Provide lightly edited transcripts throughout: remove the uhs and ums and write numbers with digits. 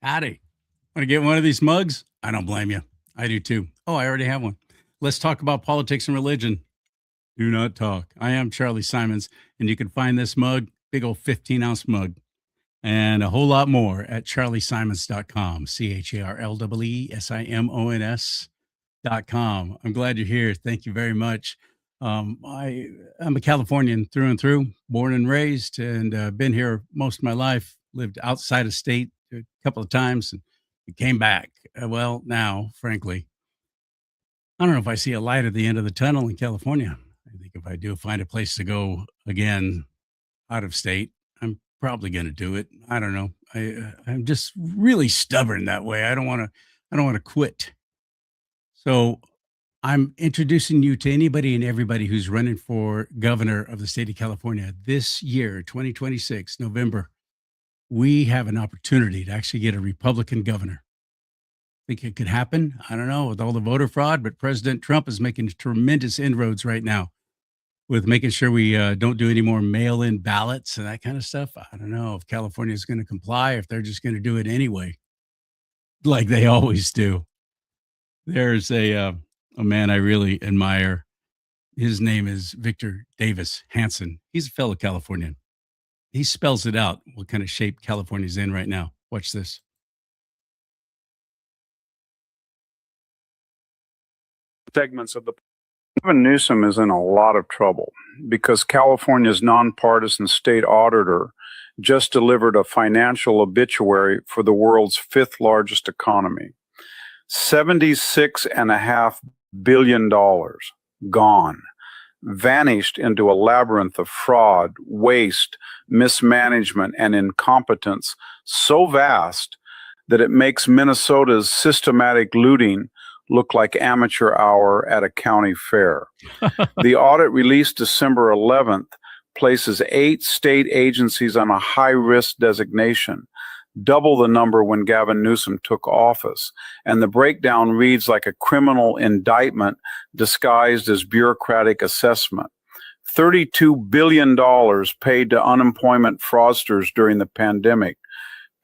Howdy. Want to get one of these mugs? I don't blame you. I do too. Oh, I already have one. Let's talk about politics and religion. Do not talk. I am Charlie Simons, and you can find this mug, big old 15-ounce mug, and a whole lot more at charliesimons.com, CharlieSimons.com. I'm glad you're here. Thank you very much. I'm a Californian through and through, born and raised, and been here most of my life. Lived outside of state a couple of times and came back. Well, now, frankly, I don't know if I see a light at the end of the tunnel in California. I think if I do find a place to go again out of state, I'm probably going to do it. I don't know. I'm just really stubborn that way. I don't want to. I don't want to quit. So I'm introducing you to anybody and everybody who's running for governor of the state of California this year, 2026, November. We have an opportunity to actually get a Republican governor. Think it could happen? I don't know with all the voter fraud, but President Trump is making tremendous inroads right now with making sure we don't do any more mail-in ballots and that kind of stuff. I don't know if California is going to comply, if they're just going to do it anyway, like they always do. There's a man I really admire. His name is Victor Davis Hanson. He's a fellow Californian. He spells it out, what kind of shape California's in right now. Watch this. Segments of the Gavin Newsom is in a lot of trouble because California's nonpartisan state auditor just delivered a financial obituary for the world's fifth largest economy. $76.5 billion gone, vanished into a labyrinth of fraud, waste, mismanagement, and incompetence so vast that it makes Minnesota's systematic looting look like amateur hour at a county fair. The audit released December 11th places 8 state agencies on a high-risk designation, double the number when Gavin Newsom took office. And the breakdown reads like a criminal indictment disguised as bureaucratic assessment. $32 billion paid to unemployment fraudsters during the pandemic.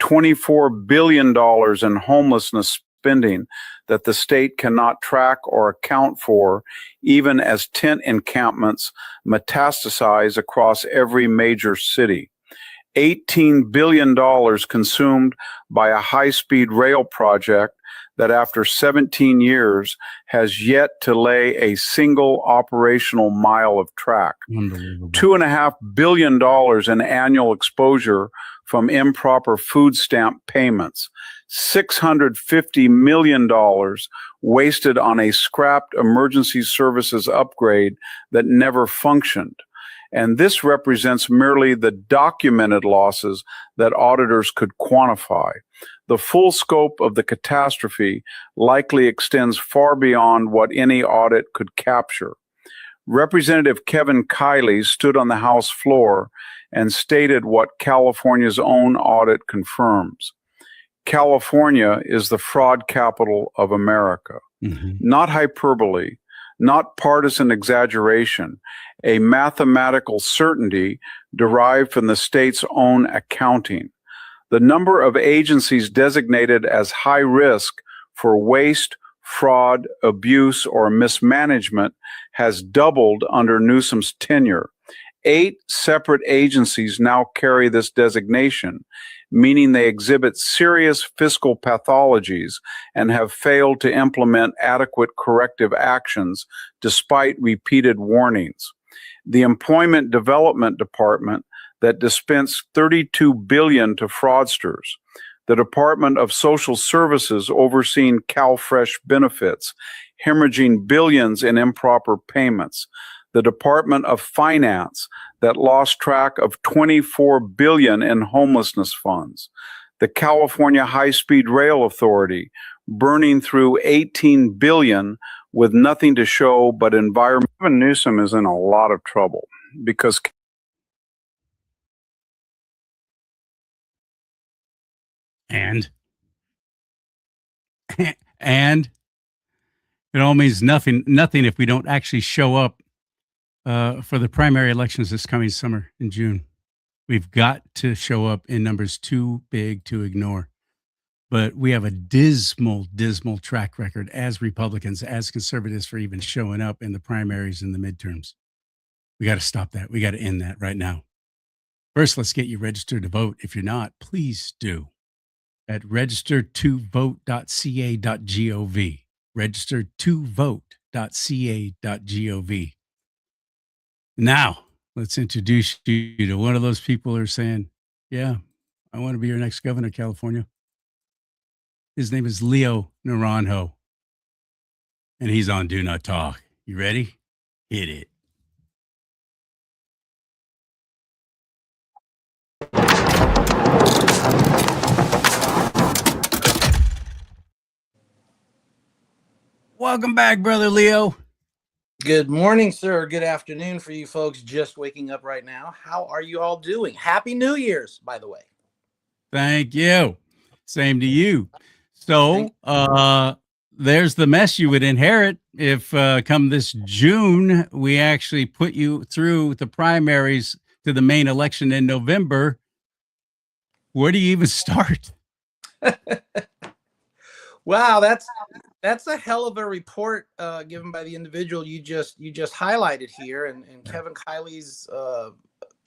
$24 billion in homelessness spending that the state cannot track or account for, even as tent encampments metastasize across every major city. $18 billion consumed by a high-speed rail project that after 17 years has yet to lay a single operational mile of track. $2.5 billion in annual exposure from improper food stamp payments. $650 million wasted on a scrapped emergency services upgrade that never functioned. And this represents merely the documented losses that auditors could quantify. The full scope of the catastrophe likely extends far beyond what any audit could capture. Representative Kevin Kiley stood on the House floor and stated what California's own audit confirms. California is the fraud capital of America. Not hyperbole, not partisan exaggeration, a mathematical certainty derived from the state's own accounting. The number of agencies designated as high risk for waste, fraud, abuse, or mismanagement has doubled under Newsom's tenure. 8 separate agencies now carry this designation, meaning they exhibit serious fiscal pathologies and have failed to implement adequate corrective actions despite repeated warnings. The Employment Development Department that dispensed $32 billion to fraudsters, the Department of Social Services overseeing CalFresh benefits, hemorrhaging billions in improper payments, the Department of Finance that lost track of $24 billion in homelessness funds, the California High-Speed Rail Authority burning through $18 billion with nothing to show but environment. Gavin Newsom is in a lot of trouble because and it all means nothing if we don't actually show up for the primary elections this coming summer in June. We've got to show up in numbers too big to ignore. but we have a dismal, dismal track record as Republicans, as conservatives for even showing up in the primaries and the midterms. We got to stop that. We got to end that right now. First, let's get you registered to vote. If you're not, please do at registertovote.ca.gov. Registertovote.ca.gov. Now, let's introduce you to one of those people who are saying, yeah, I want to be your next governor of California. His name is Leo Naranjo, and he's on Do Not Talk. You ready? Hit it. Welcome back, brother Leo. Good morning, sir. Good afternoon for you folks just waking up right now. How are you all doing? Happy New Year's, by the way. Thank you. Same to you. So, there's the mess you would inherit if come this June, we actually put you through the primaries to the main election in November. Where do you even start? Wow, that's a hell of a report given by the individual you just highlighted here, and Kevin Kiley's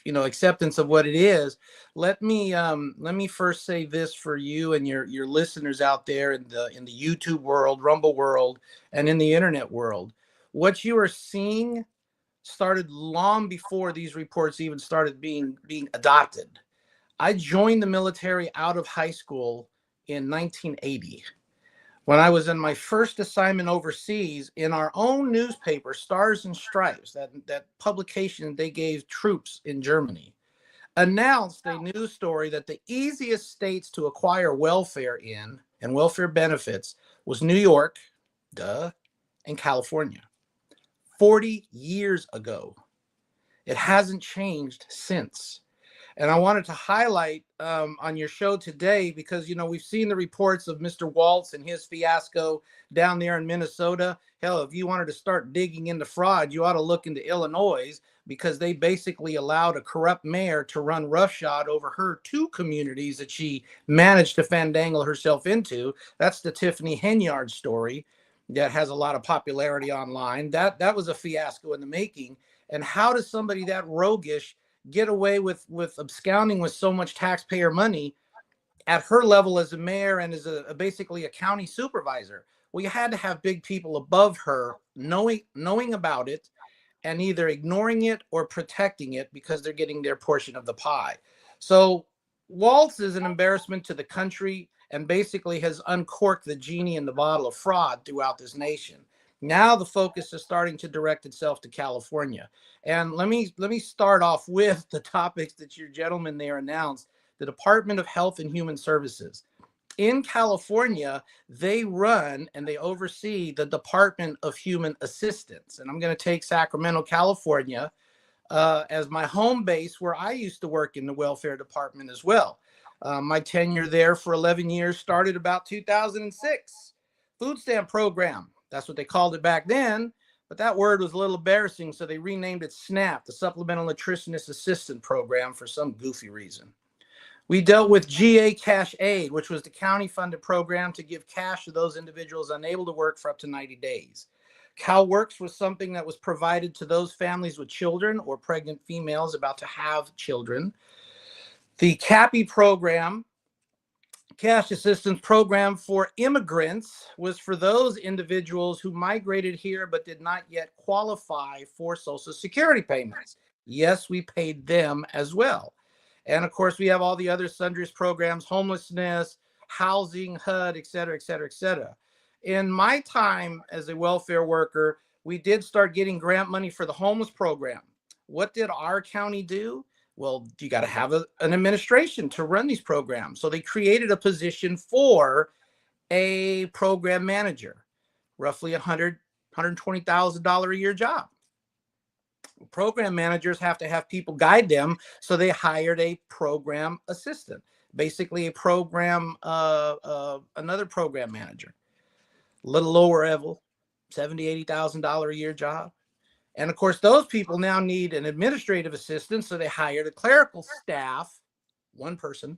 acceptance of what it is. Let me first say this for you and your listeners out there in the YouTube world, Rumble world, and in the internet world. What you are seeing started long before these reports even started being adopted. I joined the military out of high school in 1980. When I was in my first assignment overseas, in our own newspaper, Stars and Stripes, that publication they gave troops in Germany, announced a news story that the easiest states to acquire welfare in and welfare benefits was New York, duh, and California. 40 years ago. It hasn't changed since. And I wanted to highlight on your show today because, we've seen the reports of Mr. Waltz and his fiasco down there in Minnesota. Hell, if you wanted to start digging into fraud, you ought to look into Illinois because they basically allowed a corrupt mayor to run roughshod over her two communities that she managed to fandangle herself into. That's the Tiffany Henyard story that has a lot of popularity online. That was a fiasco in the making. And how does somebody that roguish get away with absconding with so much taxpayer money at her level as a mayor and as basically a county supervisor? Well, you had to have big people above her knowing about it and either ignoring it or protecting it because they're getting their portion of the pie. So Waltz is an embarrassment to the country and basically has uncorked the genie in the bottle of fraud throughout this nation. Now the focus is starting to direct itself to California. And let me start off with the topics that your gentleman there announced. The Department of Health and Human Services. In California, they run and they oversee the Department of Human Assistance. And I'm going to take Sacramento, California, as my home base where I used to work in the welfare department as well. My tenure there for 11 years started about 2006. Food stamp program. That's what they called it back then. But that word was a little embarrassing, so they renamed it SNAP, the Supplemental Nutritionist Assistance Program, for some goofy reason. We dealt with GA Cash Aid, which was the county-funded program to give cash to those individuals unable to work for up to 90 days. CalWorks was something that was provided to those families with children or pregnant females about to have children. The CAPI program, Cash Assistance Program for Immigrants, was for those individuals who migrated here but did not yet qualify for Social Security payments. Yes, we paid them as well. And of course, we have all the other sundry programs, homelessness, housing, HUD, et cetera, et cetera, et cetera. In my time as a welfare worker, we did start getting grant money for the homeless program. What did our county do? Well, you got to have an administration to run these programs. So they created a position for a program manager, roughly $120,000 a year job. Program managers have to have people guide them, so they hired a program assistant, basically a program, another program manager, a little lower level, $70,000, $80,000 a year job. And of course, those people now need an administrative assistant, so they hired a clerical staff, one person,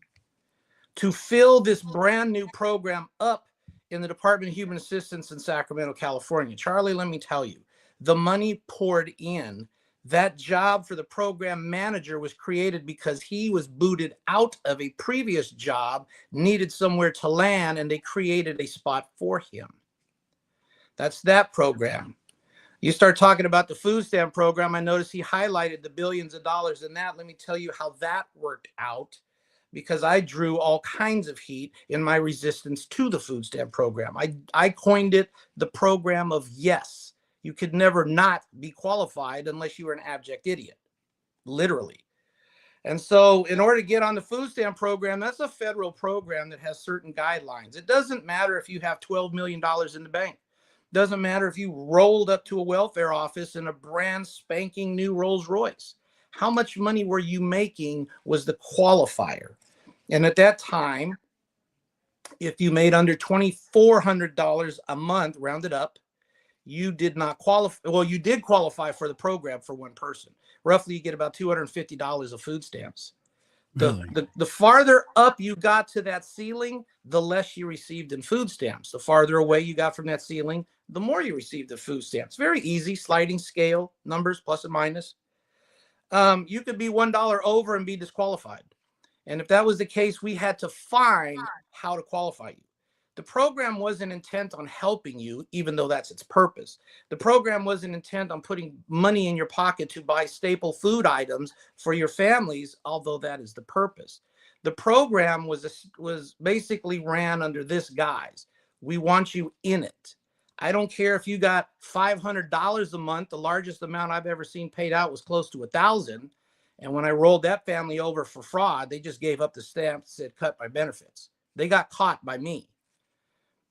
to fill this brand new program up in the Department of Human Assistance in Sacramento, California. Charlie, let me tell you, the money poured in. That job for the program manager was created because he was booted out of a previous job, needed somewhere to land, and they created a spot for him. That's that program. You start talking about the food stamp program. I noticed he highlighted the billions of dollars in that. Let me tell you how that worked out, because I drew all kinds of heat in my resistance to the food stamp program. I coined it the program of yes. You could never not be qualified unless you were an abject idiot, literally. And so in order to get on the food stamp program, that's a federal program that has certain guidelines. It doesn't matter if you have $12 million in the bank. Doesn't matter if you rolled up to a welfare office in a brand spanking new Rolls Royce. How much money were you making was the qualifier. And at that time, if you made under $2,400 a month, rounded up, you did not qualify. Well, you did qualify for the program for one person. Roughly, you get about $250 of food stamps. The farther up you got to that ceiling, the less you received in food stamps. The farther away you got from that ceiling, the more you received of food stamps. Very easy, sliding scale, numbers, plus and minus. You could be $1 over and be disqualified. And if that was the case, we had to find how to qualify you. The program wasn't intent on helping you, even though that's its purpose. The program wasn't intent on putting money in your pocket to buy staple food items for your families, although that is the purpose. The program was basically ran under this guise. We want you in it. I don't care if you got $500 a month. The largest amount I've ever seen paid out was close to $1,000. And when I rolled that family over for fraud, they just gave up the stamp that said cut my benefits. They got caught by me.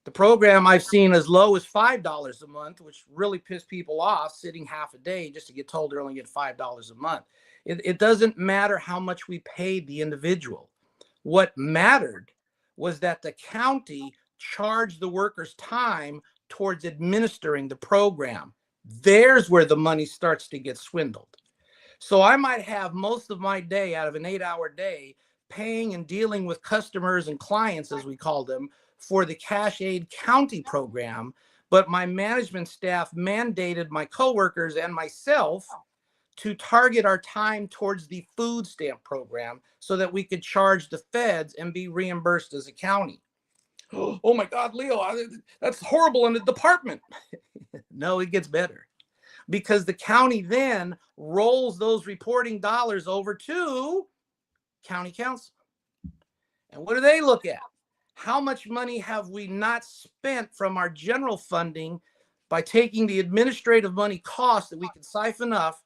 The program I've seen as low as $5 a month, which really pissed people off, sitting half a day just to get told they're only getting $5 a month. It doesn't matter how much we paid the individual. What mattered was that the county charged the workers time towards administering the program. There's where the money starts to get swindled. So I might have most of my day out of an 8-hour day paying and dealing with customers and clients, as we call them, for the Cash Aid County program, but my management staff mandated my coworkers and myself to target our time towards the food stamp program so that we could charge the feds and be reimbursed as a county. Oh my God, Leo, that's horrible in the department. No, it gets better, because the county then rolls those reporting dollars over to county council. And what do they look at? How much money have we not spent from our general funding by taking the administrative money cost that we can siphon off,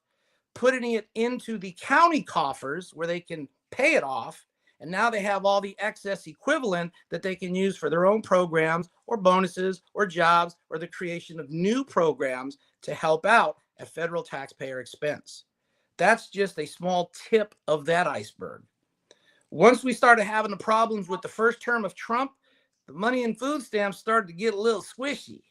putting it into the county coffers where they can pay it off, and now they have all the excess equivalent that they can use for their own programs or bonuses or jobs or the creation of new programs to help out at federal taxpayer expense. That's just a small tip of that iceberg. Once we started having the problems with the first term of Trump, the money in food stamps started to get a little squishy.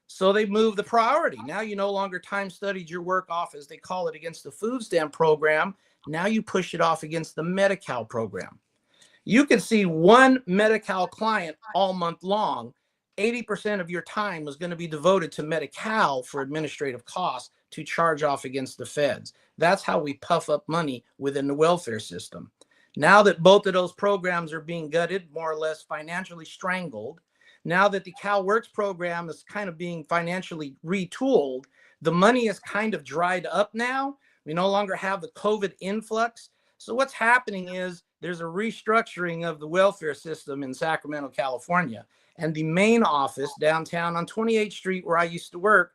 So they moved the priority. Now you no longer time studied your work off, as they call it, against the food stamp program. Now you push it off against the Medi-Cal program. You can see one Medi-Cal client all month long. 80% of your time was going to be devoted to Medi-Cal for administrative costs to charge off against the feds. That's how we puff up money within the welfare system. Now that both of those programs are being gutted, more or less financially strangled, now that the CalWorks program is kind of being financially retooled, the money is kind of dried up now. We no longer have the COVID influx. So what's happening is there's a restructuring of the welfare system in Sacramento, California. And the main office downtown on 28th Street, where I used to work,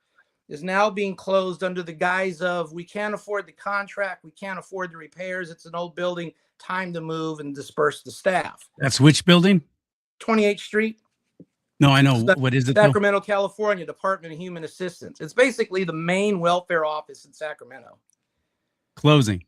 is now being closed under the guise of we can't afford the contract, we can't afford the repairs, it's an old building, time to move and disperse the staff. That's which building? 28th Street. No, I know. What is it though? Sacramento, California, Department of Human Assistance. It's basically the main welfare office in Sacramento. Closing.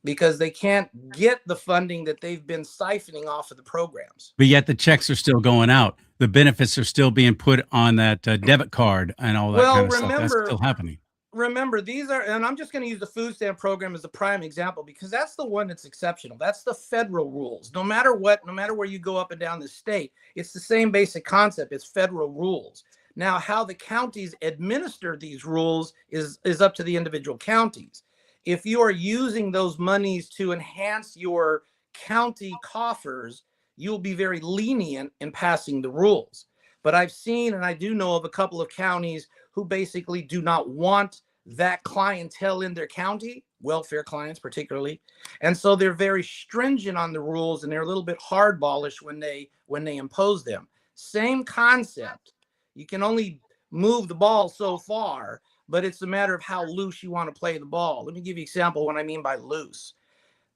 Because they can't get the funding that they've been siphoning off of the programs. But yet the checks are still going out. The benefits are still being put on that debit card and all that kind of stuff. That's still happening. remember, these are, and I'm just going to use the food stamp program as a prime example because that's the one that's exceptional. That's the federal rules. No matter what, no matter where you go up and down the state, it's the same basic concept. It's federal rules. Now, how the counties administer these rules is up to the individual counties. If you are using those monies to enhance your county coffers, you'll be very lenient in passing the rules. But I've seen, and I do know of a couple of counties who basically do not want that clientele in their county, welfare clients particularly. And so they're very stringent on the rules, and they're a little bit hardballish when they impose them. Same concept. You can only move the ball so far, but it's a matter of how loose you want to play the ball. Let me give you an example of what I mean by loose.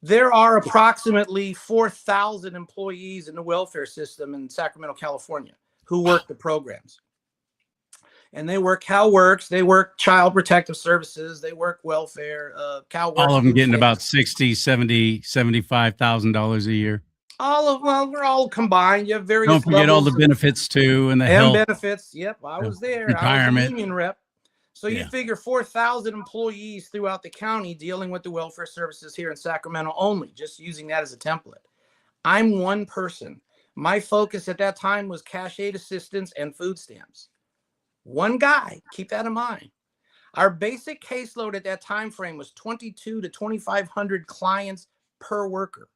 There are approximately 4,000 employees in the welfare system in Sacramento, California, who work the programs. And they work CalWorks, they work Child Protective Services, they work welfare, CalWorks. All of them getting about $60,000, $70,000, $75,000 a year. Well, we're all combined. You have various Don't forget all levels the benefits too, and the and health. benefits. Yep, I was there. Retirement. I was a union rep. So you figure 4,000 employees throughout the county dealing with the welfare services here in Sacramento only, just using that as a template. I'm one person. My focus at that time was cash aid assistance and food stamps. One guy, keep that in mind. Our basic caseload at that time frame was 22 to 2,500 clients per worker.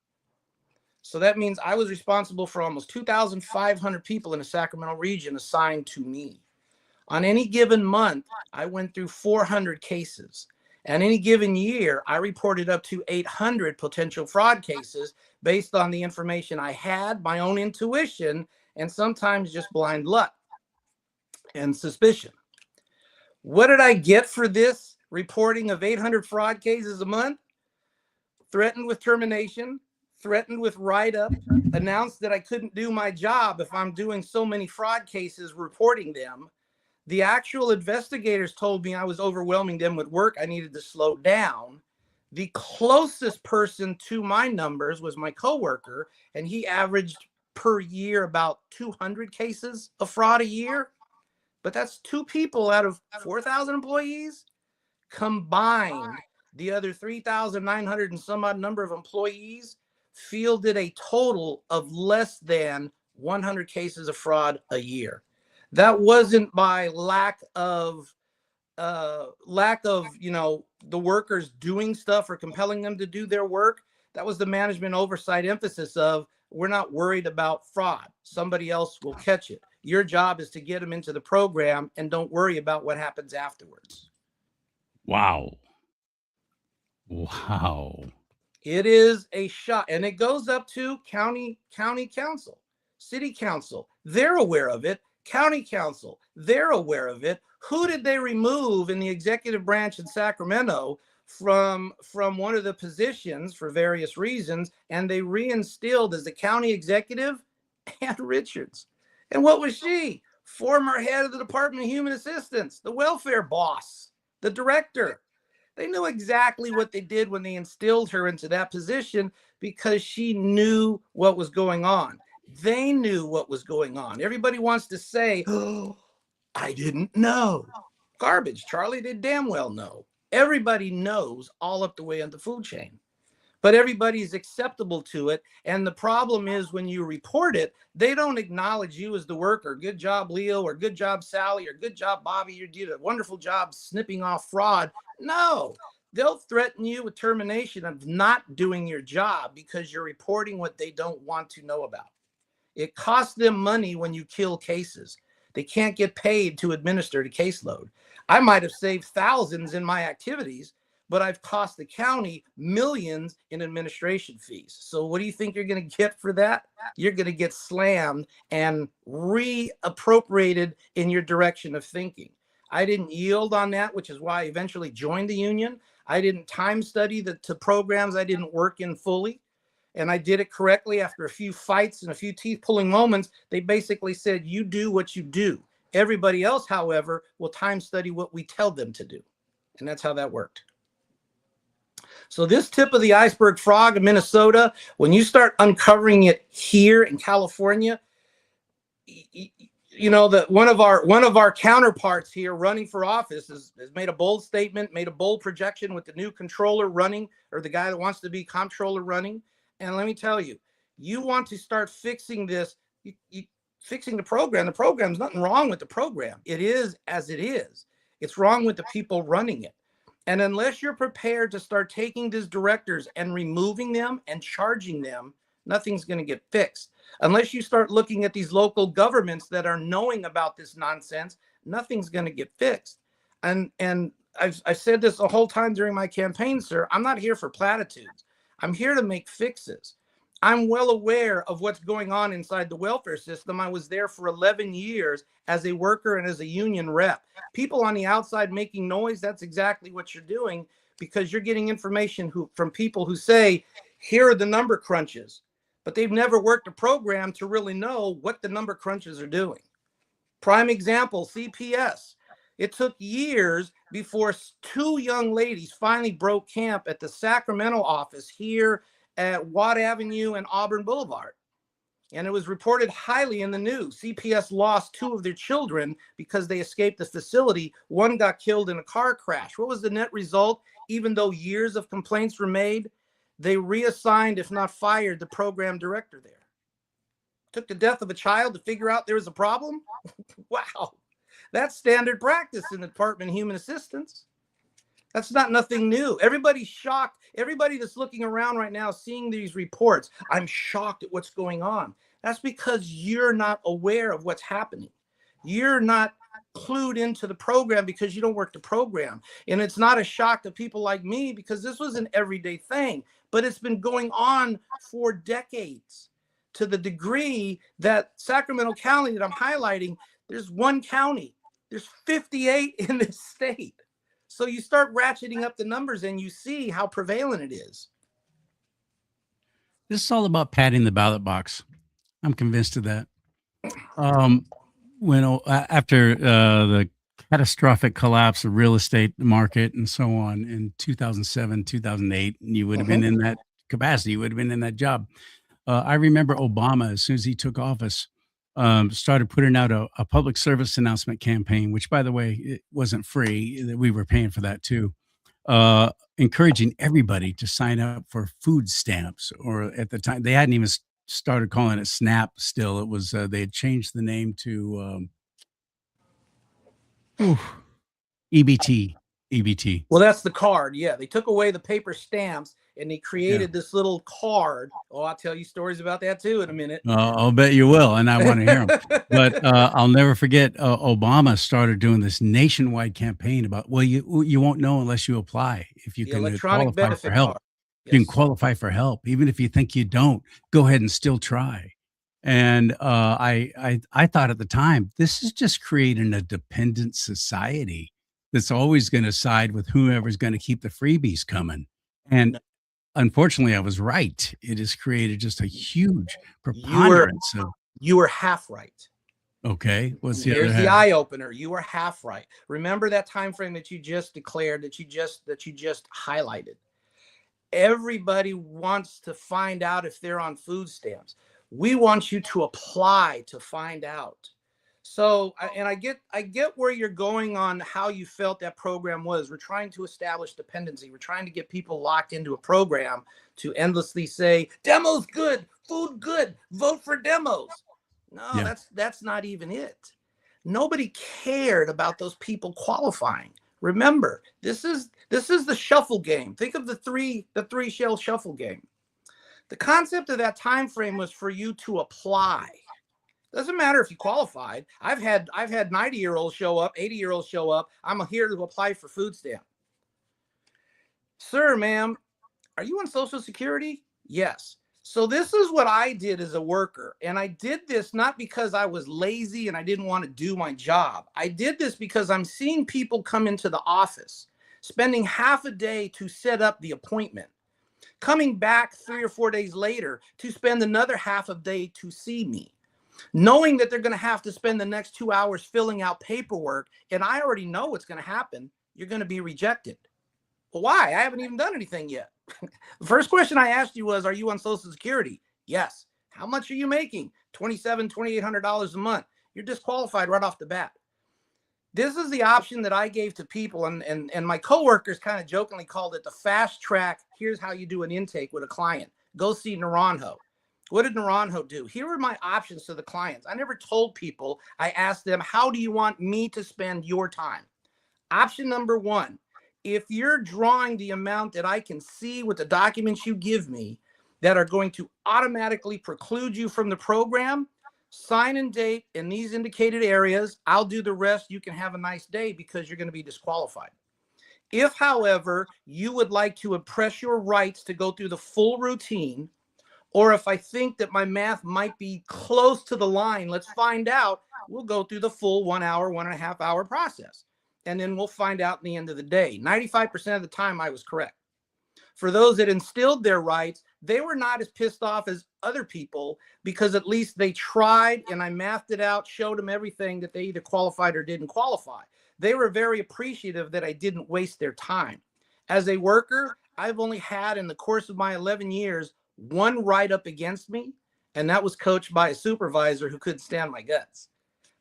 So that means I was responsible for almost 2,500 people in the Sacramento region assigned to me. On any given month, I went through 400 cases. And any given year, I reported up to 800 potential fraud cases based on the information I had, my own intuition, and sometimes just blind luck and suspicion. What did I get for this reporting of 800 fraud cases a month? Threatened with termination, threatened with write-up, announced that I couldn't do my job if I'm doing so many fraud cases reporting them. The actual investigators told me I was overwhelming them with work. I needed to slow down. The closest person to my numbers was my coworker, and he averaged per year about 200 cases of fraud a year. But that's 2 people out of 4,000 employees. Combined, the other 3,900 and some odd number of employees fielded a total of less than 100 cases of fraud a year. That wasn't by lack of the workers doing stuff or compelling them to do their work. That was the management oversight emphasis of, we're not worried about fraud. Somebody else will catch it. Your job is to get them into the program and don't worry about what happens afterwards. Wow. Wow. It is a shot, and it goes up to county council, city council. They're aware of it. County council, they're aware of it. Who did they remove in the executive branch in Sacramento from one of the positions for various reasons? And they reinstilled as the county executive Ann Richards. And what was she? Former head of the Department of Human Assistance, the welfare boss, the director. They knew exactly what they did when they instilled her into that position because she knew what was going on. They knew what was going on. Everybody wants to say, oh, I didn't know. Garbage, Charlie. They damn well know. Everybody knows all up the way in the food chain. But everybody's acceptable to it. And the problem is when you report it, they don't acknowledge you as the worker. Good job, Leo, or good job, Sally, or good job, Bobby. You did a wonderful job snipping off fraud. No, they'll threaten you with termination of not doing your job because you're reporting what they don't want to know about. It costs them money when you kill cases. They can't get paid to administer the caseload. I might have saved thousands in my activities, but I've cost the county millions in administration fees. So what do you think you're going to get for that? You're going to get slammed and reappropriated in your direction of thinking. I didn't yield on that, which is why I eventually joined the union. I didn't time study the programs I didn't work in fully. And I did it correctly after a few fights and a few teeth pulling moments. They basically said, you do what you do. Everybody else, however, will time study what we tell them to do. And that's how that worked. So this tip of the iceberg frog in Minnesota, when you start uncovering it here in California, you know, that one of our counterparts here running for office has made a bold statement, made a bold projection with the new controller running, or the guy that wants to be comptroller running. And let me tell you, you want to start fixing this, fixing the program. The program's nothing wrong with the program. It is as it is. It's wrong with the people running it. And unless you're prepared to start taking these directors and removing them and charging them, nothing's going to get fixed. Unless you start looking at these local governments that are knowing about this nonsense, nothing's going to get fixed. And I've said this the whole time during my campaign, sir. I'm not here for platitudes. I'm here to make fixes. I'm well aware of what's going on inside the welfare system. I was there for 11 years as a worker and as a union rep. People on the outside making noise, that's exactly what you're doing, because you're getting information from people who say, here are the number crunches, but they've never worked a program to really know what the number crunches are doing. Prime example, CPS. It took years before two young ladies finally broke camp at the Sacramento office here at Watt Avenue and Auburn Boulevard. And it was reported highly in the news. CPS lost two of their children because they escaped the facility. One got killed in a car crash. What was the net result? Even though years of complaints were made, they reassigned, if not fired, the program director there. Took the death of a child to figure out there was a problem? Wow. That's standard practice in the Department of Human Assistance. That's not nothing new. Everybody's shocked. Everybody that's looking around right now seeing these reports, I'm shocked at what's going on. That's because you're not aware of what's happening. You're not clued into the program because you don't work the program. And it's not a shock to people like me because this was an everyday thing, but it's been going on for decades, to the degree that Sacramento County that I'm highlighting, there's one county. There's 58 in this state. So you start ratcheting up the numbers and you see how prevalent it is. This is all about padding the ballot box. I'm convinced of that. After the catastrophic collapse of real estate market and so on in 2007, 2008, and you would have been in that capacity, you would have been in that job. I remember Obama, as soon as he took office, started putting out a public service announcement campaign, which, by the way, it wasn't free. That we were paying for that too. Encouraging everybody to sign up for food stamps, or at the time they hadn't even started calling it SNAP. Still, it was they had changed the name to EBT. EBT. Well, that's the card. Yeah, they took away the paper stamps and they created this little card. Oh, I'll tell you stories about that too in a minute. I'll bet you will, and I want to hear them. But I'll never forget Obama started doing this nationwide campaign about, well, you won't know unless you apply if you can qualify for help. Yes. You can qualify for help, even if you think you don't. Go ahead and still try. And I thought at the time, this is just creating a dependent society that's always going to side with whoever's going to keep the freebies coming. And unfortunately, I was right. It has created just a huge preponderance of. You were half right. Okay. What's the Here's other the half? eye opener. You were half right. Remember that time frame that you just declared, that you just highlighted. Everybody wants to find out if they're on food stamps. We want you to apply to find out. So, and I get where you're going on how you felt that program was. We're trying to establish dependency. We're trying to get people locked into a program to endlessly say, demos good, food good, vote for demos. No, Yeah. that's not even it. Nobody cared about those people qualifying. Remember, this is the shuffle game. Think of the three shell shuffle game. The concept of that time frame was for you to apply. Doesn't matter if you qualified. I've had 90-year-olds show up, 80-year-olds show up. I'm here to apply for food stamp. Sir, ma'am, are you on Social Security? Yes. So this is what I did as a worker. And I did this not because I was lazy and I didn't want to do my job. I did this because I'm seeing people come into the office, spending half a day to set up the appointment, coming back 3 or 4 days later to spend another half a day to see me, knowing that they're going to have to spend the next 2 hours filling out paperwork. And I already know what's going to happen. You're going to be rejected. Well, why? I haven't even done anything yet. The first question I asked you was, are you on Social Security? Yes. How much are you making? $2,800 a month. you're disqualified right off the bat. This is the option that I gave to people, and my coworkers kind of jokingly called it the fast track. Here's how you do an intake with a client. Go see Naranjo. What did Naranjo do? Here were my options to the clients. I never told people. I asked them, how do you want me to spend your time? Option number one, if you're drawing the amount that I can see with the documents you give me that are going to automatically preclude you from the program, sign and date in these indicated areas. I'll do the rest. You can have a nice day because you're going to be disqualified. If, however, you would like to impress your rights to go through the full routine, or if I think that my math might be close to the line, let's find out. We'll go through the full 1 hour, 1.5 hour process. And then we'll find out in the end of the day. 95% of the time I was correct. For those that instilled their rights, they were not as pissed off as other people because at least they tried, and I mathed it out, showed them everything that they either qualified or didn't qualify. They were very appreciative that I didn't waste their time. As a worker, I've only had in the course of my 11 years, one write-up against me, and that was coached by a supervisor who couldn't stand my guts.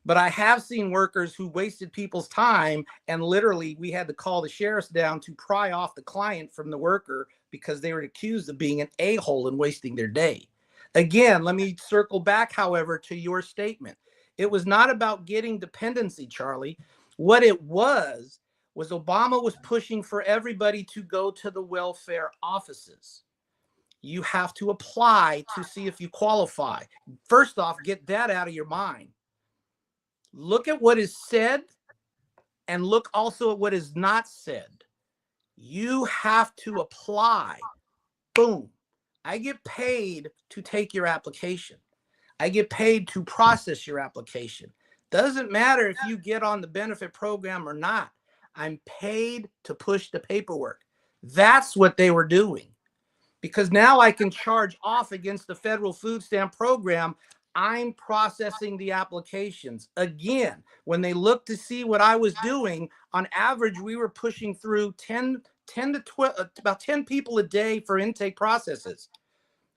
But I have seen workers who wasted people's time, and literally we had to call the sheriffs down to pry off the client from the worker because they were accused of being an a-hole and wasting their day. Again, let me circle back, however, to your statement. It was not about getting dependency, Charlie. What it was Obama was pushing for everybody to go to the welfare offices. You have to apply to see if you qualify. First off, get that out of your mind. Look at what is said and look also at what is not said. You have to apply. Boom. I get paid to take your application. I get paid to process your application. Doesn't matter if you get on the benefit program or not. I'm paid to push the paperwork. That's what they were doing. Because now I can charge off against the federal food stamp program. I'm processing the applications. Again, when they looked to see what I was doing, on average, we were pushing through 10 to 12, about 10 people a day for intake processes.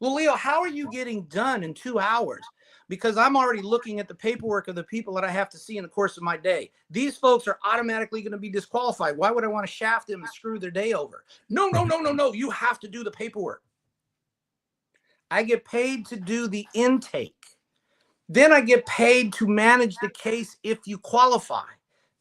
Well, Leo, how are you getting done in 2 hours? Because I'm already looking at the paperwork of the people that I have to see in the course of my day. These folks are automatically going to be disqualified. Why would I want to shaft them and screw their day over? No. You have to do the paperwork. I get paid to do the intake. Then I get paid to manage the case if you qualify.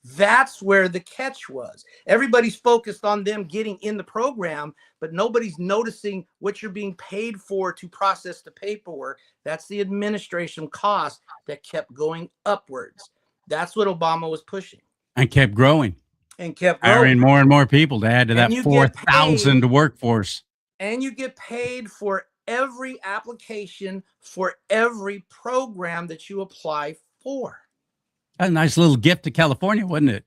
That's where the catch was. Everybody's focused on them getting in the program, but nobody's noticing what you're being paid for to process the paperwork. That's the administration cost that kept going upwards. That's what Obama was pushing. And kept growing. And kept growing. Hiring more and more people to add to that 4,000 workforce. And you get paid for every application for every program that you apply for. A nice little gift to California, wasn't it?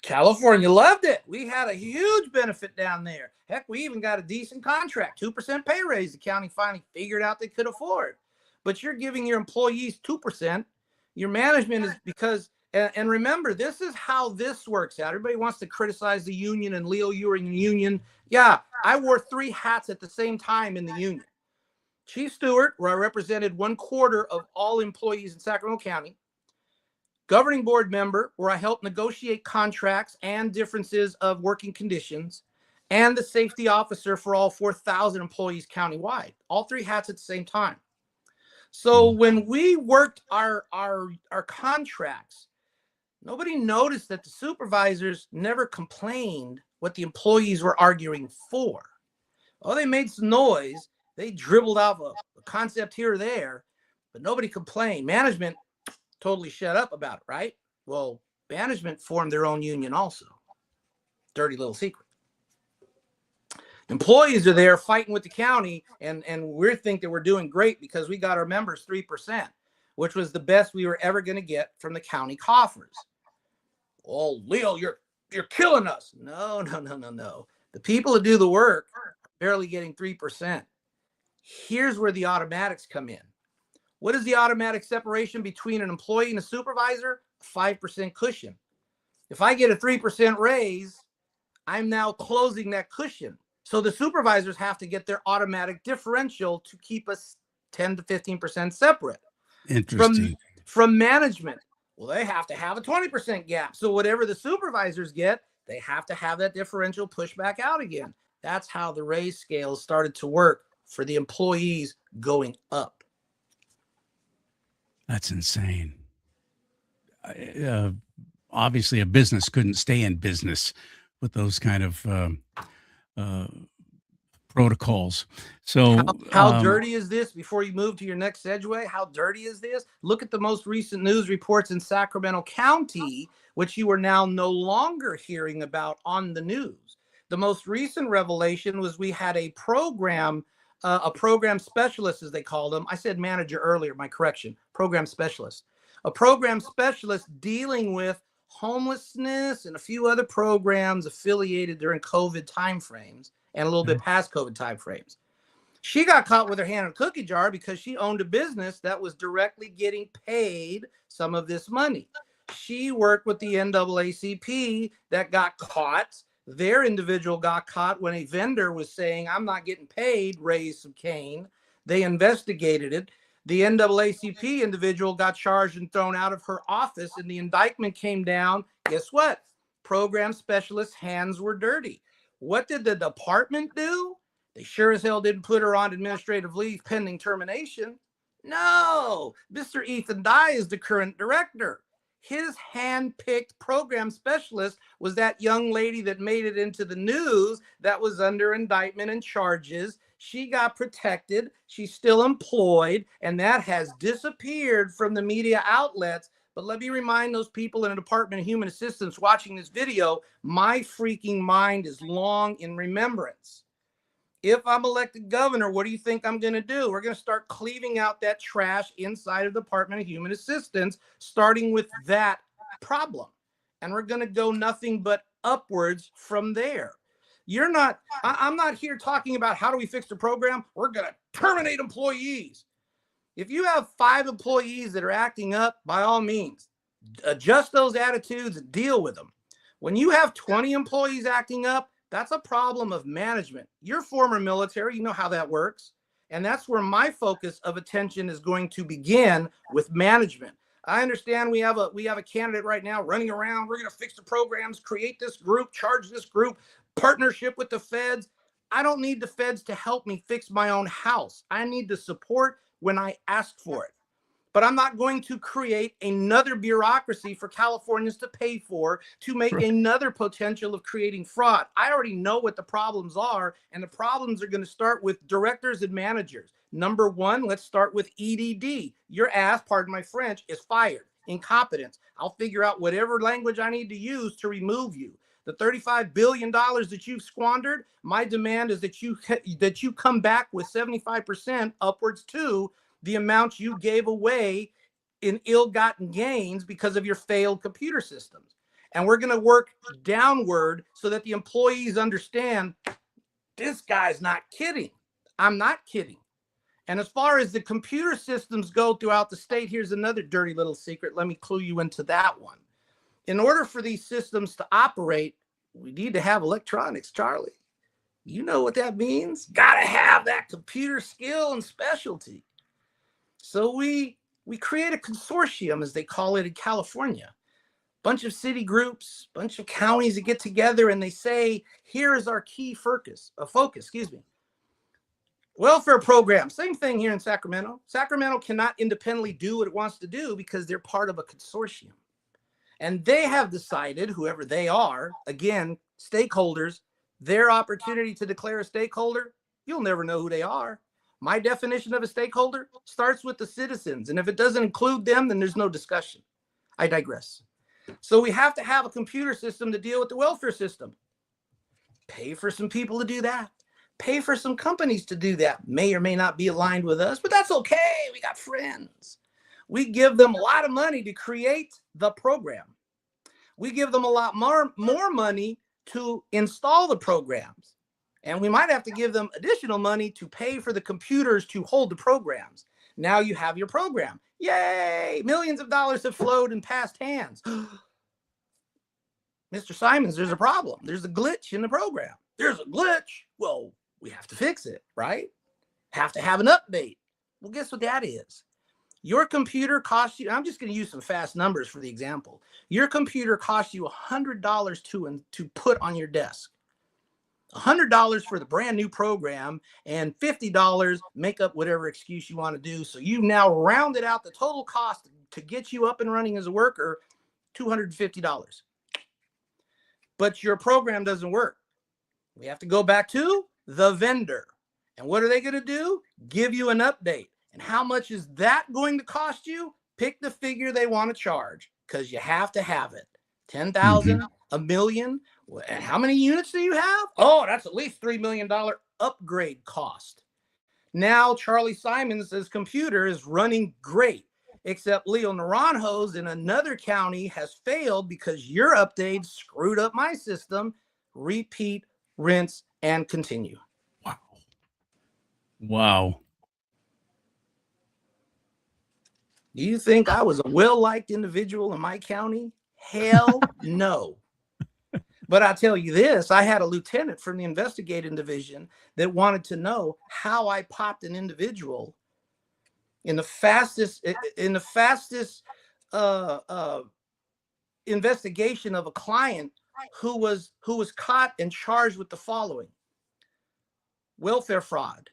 California loved it. We had a huge benefit down there. Heck, we even got a decent contract, 2% pay raise the county finally figured out they could afford. But you're giving your employees 2%. Your management is because, and remember, this is how this works out. Everybody wants to criticize the union, and Leo, you were in the union. Yeah, I wore 3 hats at the same time in the union. Chief Stewart, where I represented 1/4 of all employees in Sacramento County. Governing board member, where I helped negotiate contracts and differences of working conditions, and the safety officer for all 4,000 employees countywide. All 3 hats at the same time. So when we worked our contracts, nobody noticed that the supervisors never complained what the employees were arguing for. Oh, they made some noise. They dribbled off a concept here or there, but nobody complained. Management totally shut up about it, right? Well, management formed their own union also. Dirty little secret. Employees are there fighting with the county, and we think that we're doing great because we got our members 3%, which was the best we were ever going to get from the county coffers. Oh, Leo, you're killing us. No. The people that do the work are barely getting 3%. Here's where the automatics come in. What is the automatic separation between an employee and a supervisor? 5% cushion. If I get a 3% raise, I'm now closing that cushion. So the supervisors have to get their automatic differential to keep us 10 to 15% separate. Interesting. From management, well, they have to have a 20% gap. So whatever the supervisors get, they have to have that differential pushed back out again. That's how the raise scales started to work for the employees going up. That's insane. Obviously, a business couldn't stay in business with those kind of protocols. So how dirty is this? Before you move to your next segue, how dirty is this? Look at the most recent news reports in Sacramento County, which you are now no longer hearing about on the news. The most recent revelation was we had a program specialist, as they call them. I said manager earlier, my correction, program specialist. A program specialist dealing with homelessness and a few other programs affiliated during COVID timeframes and a little bit past COVID timeframes. She got caught with her hand in a cookie jar because she owned a business that was directly getting paid some of this money. She worked with the NAACP that got caught. Their individual got caught when a vendor was saying, I'm not getting paid, raise some cane. They investigated it. The NAACP individual got charged and thrown out of her office, and the indictment came down. Guess what? Program specialist's hands were dirty. What did the department do? They sure as hell didn't put her on administrative leave pending termination. No, Mr. Ethan Dye is the current director. His hand-picked program specialist was that young lady that made it into the news that was under indictment and charges. She got protected. She's still employed, and that has disappeared from the media outlets. But let me remind those people in the Department of Human Assistance watching this video, my freaking mind is long in remembrance. If I'm elected governor, what do you think I'm going to do? We're going to start cleaving out that trash inside of the Department of Human Assistance, starting with that problem. And we're going to go nothing but upwards from there. I'm not here talking about how do we fix the program. We're going to terminate employees. If you have 5 employees that are acting up, by all means, adjust those attitudes and deal with them. When you have 20 employees acting up, that's a problem of management. You're former military, you know how that works. And that's where my focus of attention is going to begin, with management. I understand we have a candidate right now running around. We're going to fix the programs, create this group, charge this group, partnership with the feds. I don't need the feds to help me fix my own house. I need the support when I ask for it. But I'm not going to create another bureaucracy for Californians to pay for to make another potential of creating fraud. I already know what the problems are, and the problems are going to start with directors and managers. Number 1, let's start with EDD. Your ass, pardon my French, is fired. Incompetence. I'll figure out whatever language I need to use to remove you. The $35 billion that you've squandered, my demand is that you come back with 75% upwards to the amount you gave away in ill-gotten gains because of your failed computer systems. And we're going to work downward so that the employees understand this guy's not kidding. I'm not kidding. And as far as the computer systems go throughout the state, here's another dirty little secret. Let me clue you into that one. In order for these systems to operate, we need to have electronics, Charlie. You know what that means? Got to have that computer skill and specialty. So we create a consortium, as they call it in California. Bunch of city groups, bunch of counties that get together and they say, here is our key focus. Welfare program, same thing here in Sacramento. Sacramento cannot independently do what it wants to do because they're part of a consortium. And they have decided, whoever they are, again, stakeholders, their opportunity to declare a stakeholder, you'll never know who they are. My definition of a stakeholder starts with the citizens. And if it doesn't include them, then there's no discussion. I digress. So we have to have a computer system to deal with the welfare system. Pay for some people to do that. Pay for some companies to do that. May or may not be aligned with us, but that's okay. We got friends. We give them a lot of money to create the program. We give them a lot more money to install the programs. And we might have to give them additional money to pay for the computers to hold the programs. Now you have your program. Yay! Millions of dollars have flowed and passed hands. Mr. Simons, there's a problem. There's a glitch in the program. There's a glitch. Well, we have to fix it, right? Have to have an update. Well, guess what that is? Your computer costs you, I'm just going to use some fast numbers for the example. Your computer costs you $100 to put on your desk. $100 for the brand new program and $50 make up whatever excuse you want to do. So you've now rounded out the total cost to get you up and running as a worker, $250. But your program doesn't work. We have to go back to the vendor. And what are they going to do? Give you an update. And how much is that going to cost you? Pick the figure they want to charge, because you have to have it. 10,000, a million. How many units do you have? Oh, that's at least $3 million upgrade cost. Now Charlie Simons' computer is running great, except Leo Naranjo's in another county has failed because your update screwed up my system. Repeat, rinse, and continue. Wow. Wow. Do you think I was a well-liked individual in my county? Hell no. But I'll tell you this, I had a lieutenant from the investigating division that wanted to know how I popped an individual in the fastest investigation of a client who was caught and charged with the following: welfare fraud,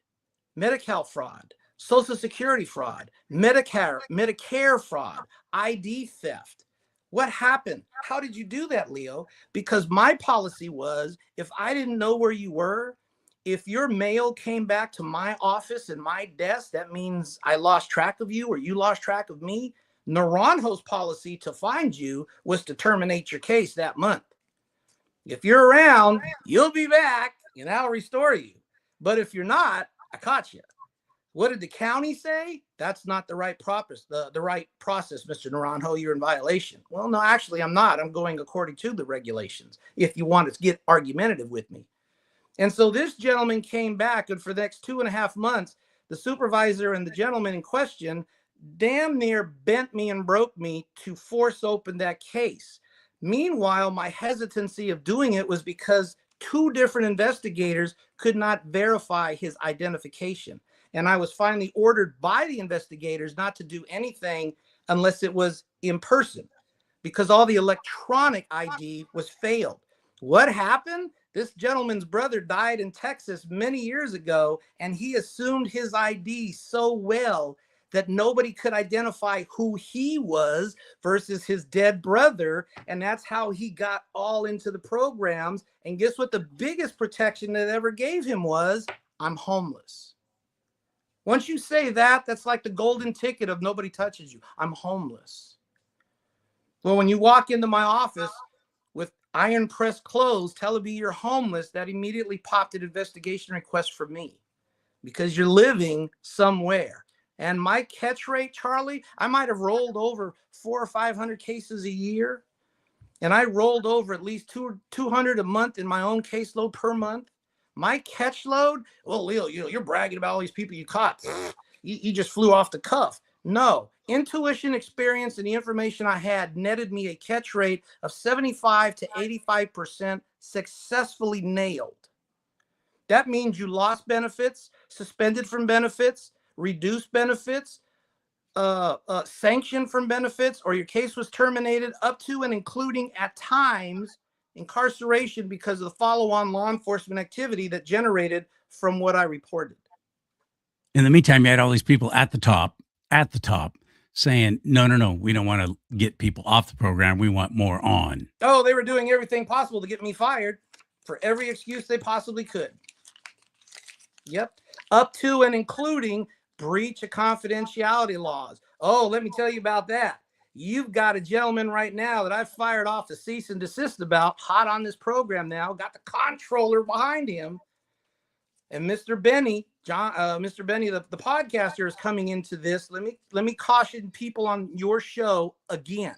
Medi-Cal fraud, Social Security fraud, Medicare fraud, ID theft. What happened? How did you do that, Leo? Because my policy was, if I didn't know where you were, if your mail came back to my office and my desk, that means I lost track of you or you lost track of me. Naranjo's policy to find you was to terminate your case that month. If you're around, you'll be back and I'll restore you. But if you're not, I caught you. What did the county say? That's not the right process, Mr. Naranjo. You're in violation. Well, no, actually, I'm not. I'm going according to the regulations, if you want to get argumentative with me. And so this gentleman came back, and for the next 2.5 months, the supervisor and the gentleman in question damn near bent me and broke me to force open that case. Meanwhile, my hesitancy of doing it was because 2 different investigators could not verify his identification. And I was finally ordered by the investigators not to do anything unless it was in person, because all the electronic ID was failed. What happened? This gentleman's brother died in Texas many years ago, and he assumed his ID so well that nobody could identify who he was versus his dead brother. And that's how he got all into the programs. And guess what? The biggest protection that ever gave him was, I'm homeless. Once you say that, that's like the golden ticket of nobody touches you. I'm homeless. Well, when you walk into my office with iron press clothes, telling me you're homeless, that immediately popped an investigation request for me, because you're living somewhere. And my catch rate, Charlie, I might have rolled over 400 or 500 cases a year. And I rolled over at least 200 a month in my own caseload per month. My catch load, well, Leo, you're bragging about all these people you caught. You just flew off the cuff. No, intuition, experience, and the information I had netted me a catch rate of 75 to 85% successfully nailed. That means you lost benefits, suspended from benefits, reduced benefits, sanctioned from benefits, or your case was terminated, up to and including at times incarceration because of the follow-on law enforcement activity that generated from what I reported. In the meantime, you had all these people at the top saying, no, we don't want to get people off the program. We want more on. Oh, they were doing everything possible to get me fired for every excuse they possibly could. Yep. Up to and including breach of confidentiality laws. Oh, let me tell you about that. You've got a gentleman right now that I've fired off the cease and desist about, hot on this program now, got the controller behind him. And Mr. Benny, Mr. Benny, the podcaster, is coming into this. Let me caution people on your show again.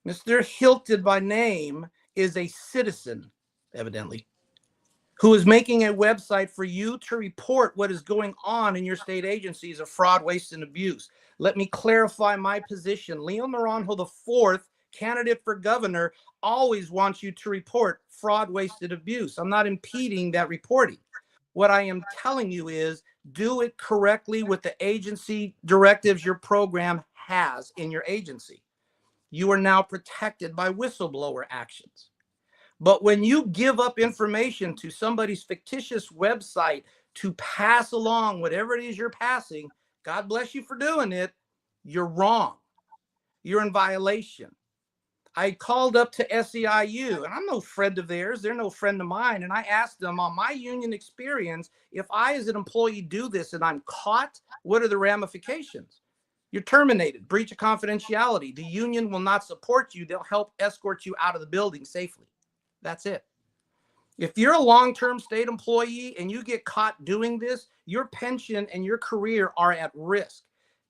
Mr. Hilton by name is a citizen, evidently, who is making a website for you to report what is going on in your state agencies of fraud, waste, and abuse. Let me clarify my position. Leo Naranjo IV, candidate for governor, always wants you to report fraud, waste, and abuse. I'm not impeding that reporting. What I am telling you is do it correctly with the agency directives your program has in your agency. You are now protected by whistleblower actions. But when you give up information to somebody's fictitious website to pass along whatever it is you're passing, God bless you for doing it, you're wrong. You're in violation. I called up to SEIU, and I'm no friend of theirs. They're no friend of mine. And I asked them on my union experience, if I as an employee do this and I'm caught, what are the ramifications? You're terminated, breach of confidentiality. The union will not support you. They'll help escort you out of the building safely. That's it. If you're a long-term state employee and you get caught doing this, your pension and your career are at risk.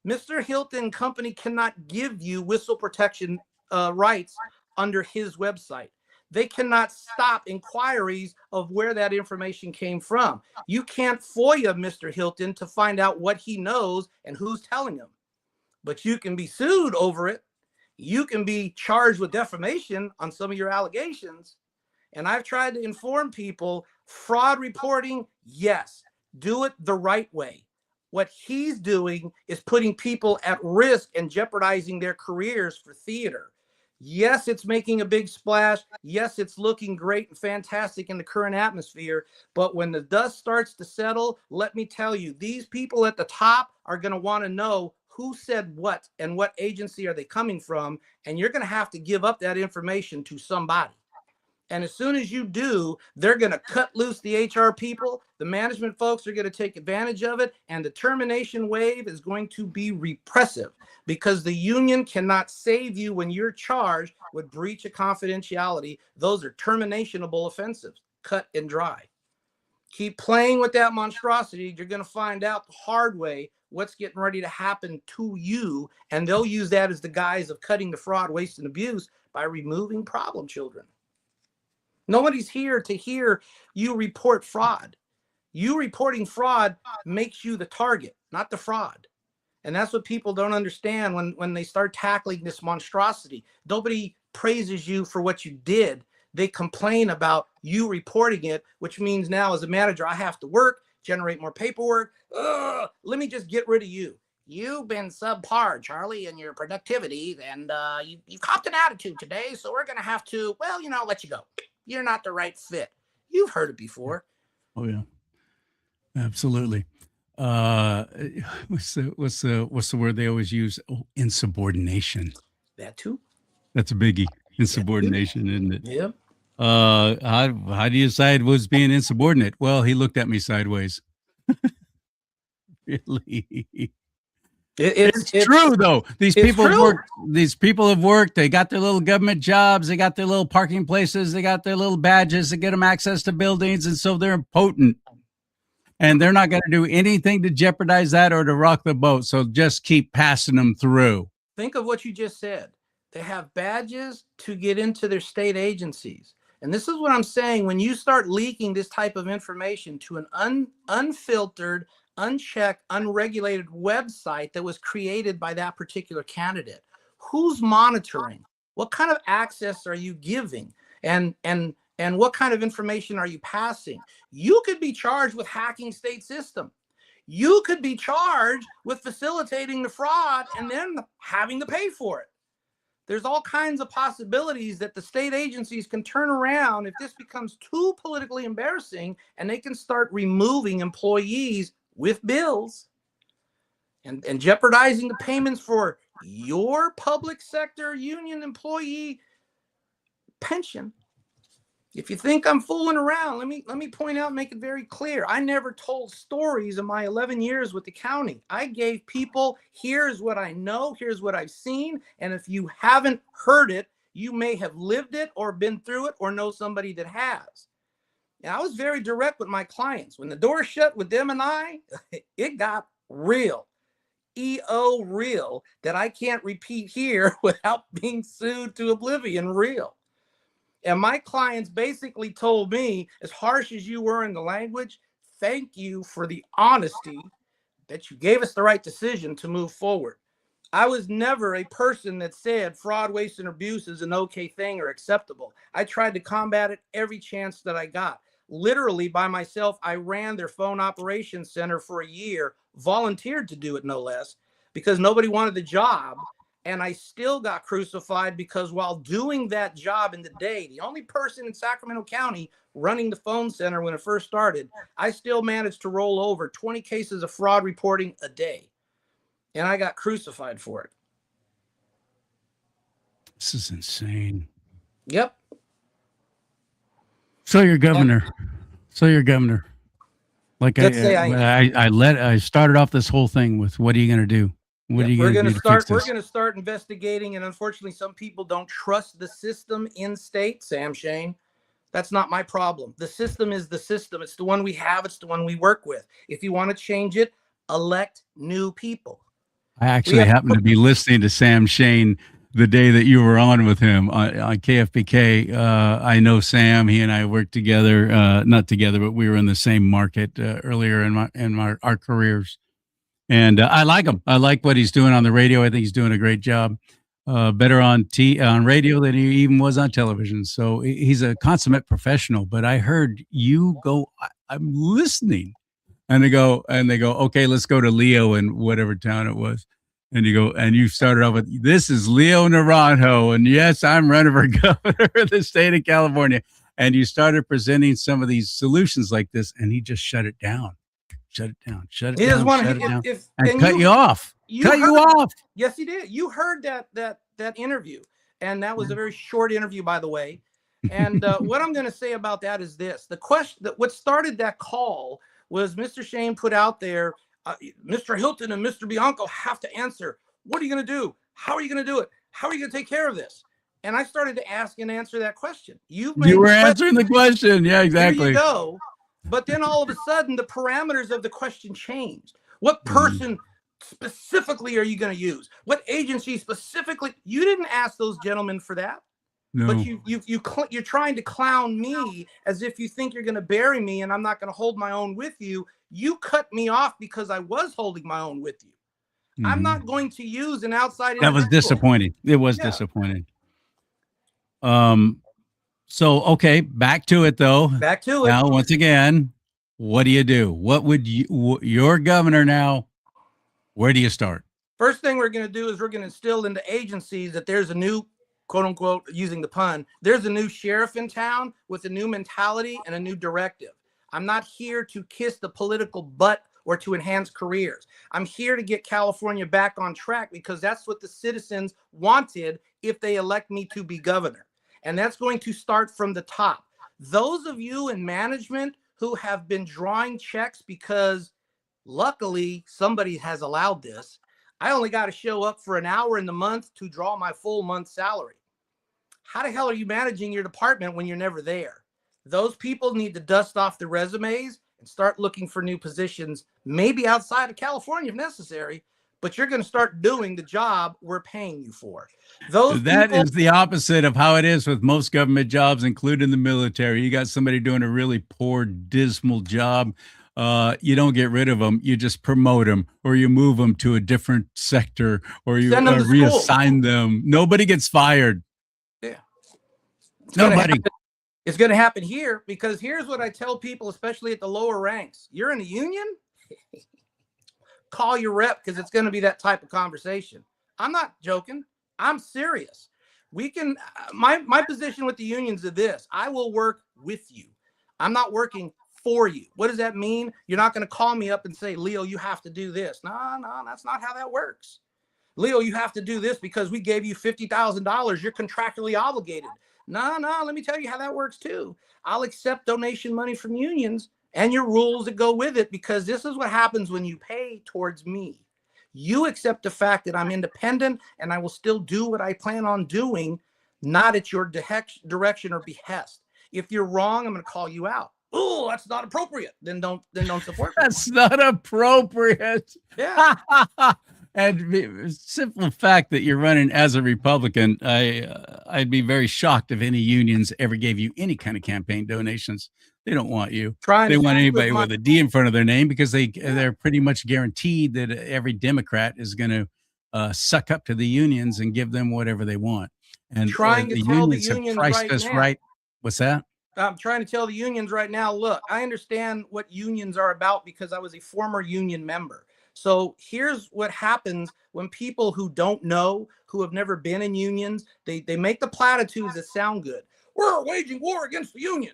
Mr. Hilton Company cannot give you whistle protection rights under his website. They cannot stop inquiries of where that information came from. You can't FOIA Mr. Hilton to find out what he knows and who's telling him. But you can be sued over it. You can be charged with defamation on some of your allegations. And I've tried to inform people, fraud reporting, yes, do it the right way. What he's doing is putting people at risk and jeopardizing their careers for theater. Yes, it's making a big splash. Yes, it's looking great and fantastic in the current atmosphere. But when the dust starts to settle, let me tell you, these people at the top are going to want to know who said what and what agency are they coming from. And you're going to have to give up that information to somebody. And as soon as you do, they're going to cut loose the HR people. The management folks are going to take advantage of it. And the termination wave is going to be repressive because the union cannot save you when you're charged with breach of confidentiality. Those are terminationable offenses, cut and dry. Keep playing with that monstrosity. You're going to find out the hard way what's getting ready to happen to you. And they'll use that as the guise of cutting the fraud, waste, and abuse by removing problem children. Nobody's here to hear you report fraud. You reporting fraud makes you the target, not the fraud. And that's what people don't understand when they start tackling this monstrosity. Nobody praises you for what you did. They complain about you reporting it, which means now as a manager, I have to work, generate more paperwork. Ugh, let me just get rid of you. You've been subpar, Charlie, in your productivity, and you copped an attitude today, so we're going to have to, well, let you go. You're not the right fit. You've heard it before. Oh yeah, absolutely. What's the word they always use? Oh, insubordination. That too. That's a biggie. Insubordination, isn't it? Yeah. How do you decide who's being insubordinate? Well, he looked at me sideways. Really? It's true though. These people have worked. They got their little government jobs. They got their little parking places. They got their little badges that get them access to buildings, and so they're impotent. And they're not going to do anything to jeopardize that or to rock the boat. So just keep passing them through. Think of what you just said. They have badges to get into their state agencies. And this is what I'm saying. When you start leaking this type of information to an unfiltered, unchecked, unregulated website that was created by that particular candidate, who's monitoring? What kind of access are you giving? And what kind of information are you passing? You could be charged with hacking state system. You could be charged with facilitating the fraud and then having to pay for it. There's all kinds of possibilities that the state agencies can turn around if this becomes too politically embarrassing, and they can start removing employees with bills and jeopardizing the payments for your public sector union employee pension. If you think I'm fooling around, let me point out, make it very clear. I never told stories in my 11 years with the county. I gave people, here's what I know, here's what I've seen. And if you haven't heard it, you may have lived it or been through it or know somebody that has. And I was very direct with my clients. When the door shut with them and I, it got real. EO real, that I can't repeat here without being sued to oblivion real. And my clients basically told me, as harsh as you were in the language, thank you for the honesty that you gave us the right decision to move forward. I was never a person that said fraud, waste, and abuse is an okay thing or acceptable. I tried to combat it every chance that I got. literally by myself. I ran their phone operations center for a year, volunteered to do it no less, because nobody wanted the job. And I still got crucified because while doing that job in the day, the only person in Sacramento County running the phone center when it first started, I still managed to roll over 20 cases of fraud reporting a day. And I got crucified for it. This is insane. Yep. So you're governor. Like I started off this whole thing with, what are you going to do? What are you going to do? We're going to start investigating. And unfortunately, some people don't trust the system in state, Sam Shane. That's not my problem. The system is the system. It's the one we have. It's the one we work with. If you want to change it, elect new people. I actually happened to be listening to Sam Shane the day that you were on with him on KFBK. I know Sam. He and I worked together, not together, but we were in the same market earlier in our careers. And I like him. I like what he's doing on the radio. I think he's doing a great job. Better on radio than he even was on television. So he's a consummate professional. But I heard you go, I'm listening. And they go, okay, let's go to Leo in whatever town it was. And you go, and you started off with, this is Leo Naranjo. And yes, I'm running for governor of the state of California. And you started presenting some of these solutions like this, and he just shut it down. Shut it down. Cut you off. Cut you off. Yes, he did. You heard that interview, and that was a very short interview, by the way. And what I'm going to say about that is this: the question that what started that call was Mr. Shane put out there. Mr. Hilton and Mr. Bianco have to answer. What are you going to do? How are you going to do it? How are you going to take care of this? And I started to ask and answer that question. You were answering the question. Yeah, exactly. There you go. But then all of a sudden, the parameters of the question changed. What person specifically are you going to use? What agency specifically? You didn't ask those gentlemen for that. No. But you're trying to clown me as if you think you're going to bury me and I'm not going to hold my own with you. You cut me off because I was holding my own with you. I'm not going to use an outside. That was disappointing. It was disappointing. So, okay, back to it though. Back to it. Now, once again, what do you do? What would your governor now, where do you start? First thing we're going to do is we're going to instill into agencies that there's a new, quote unquote, using the pun, there's a new sheriff in town with a new mentality and a new directive. I'm not here to kiss the political butt or to enhance careers. I'm here to get California back on track because that's what the citizens wanted if they elect me to be governor. And that's going to start from the top. Those of you in management who have been drawing checks because luckily somebody has allowed this, I only got to show up for an hour in the month to draw my full month's salary. How the hell are you managing your department when you're never there? Those people need to dust off the resumes and start looking for new positions, maybe outside of California if necessary, but you're going to start doing the job we're paying you for. That is the opposite of how it is with most government jobs, including the military. You got somebody doing a really poor, dismal job. You don't get rid of them. You just promote them, or you move them to a different sector, or you reassign them. Nobody gets fired. Yeah. Nobody. It's going to happen here because here's what I tell people, especially at the lower ranks. You're in a union? Call your rep because it's going to be that type of conversation. I'm not joking. I'm serious. We can, my position with the unions is this: I will work with you. I'm not working for you. What does that mean? You're not going to call me up and say, Leo, you have to do this. No, that's not how that works. Leo, you have to do this because we gave you $50,000. You're contractually obligated. No, let me tell you how that works too. I'll accept donation money from unions and your rules that go with it, because this is what happens when you pay towards me. You accept the fact that I'm independent and I will still do what I plan on doing, not at your direction or behest. If you're wrong, I'm going to call you out. Oh, that's not appropriate. Then don't support me. That's not appropriate. Yeah. And the simple fact that you're running as a Republican, I'd be very shocked if any unions ever gave you any kind of campaign donations. They don't want you. They want anybody with a D in front of their name because they're pretty much guaranteed that every Democrat is going to suck up to the unions and give them whatever they want. And trying to the tell unions the have unions priced right us now. right. What's that? I'm trying to tell the unions right now, look, I understand what unions are about because I was a former union member. So here's what happens when people who don't know, who have never been in unions, they make the platitudes that sound good. We're waging war against the union.